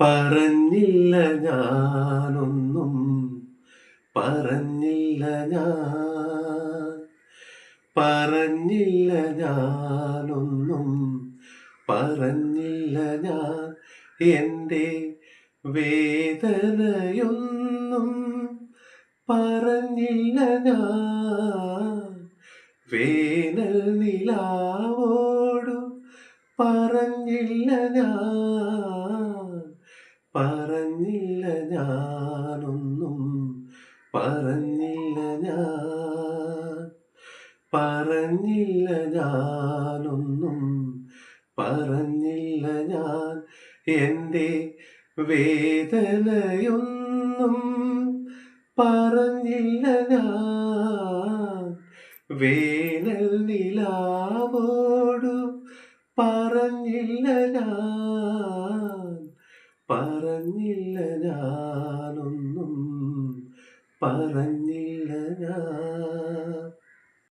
പറഞ്ഞില്ല ഞാനൊന്നും, പറഞ്ഞില്ല ഞാൻ, പറഞ്ഞില്ല ഞാനൊന്നും, പറഞ്ഞില്ല ഞാൻ. എൻ്റെ വേദനയൊന്നും പറഞ്ഞില്ല ഞാൻ. വേനൽ നിലാവോടു പറഞ്ഞില്ല ഞാൻ, പറഞ്ഞില്ല ഞാനൊന്നും, പറഞ്ഞില്ല ഞാൻ, പറഞ്ഞില്ല ഞാനൊന്നും, പറഞ്ഞില്ല ഞാൻ. എൻ്റെ വേദനയൊന്നും പറഞ്ഞില്ല ഞാൻ. വേനൽ നിലാവോടു പറഞ്ഞില്ല ഞാൻ, പറഞ്ഞില്ല ഞാനൊന്നും, പറഞ്ഞില്ല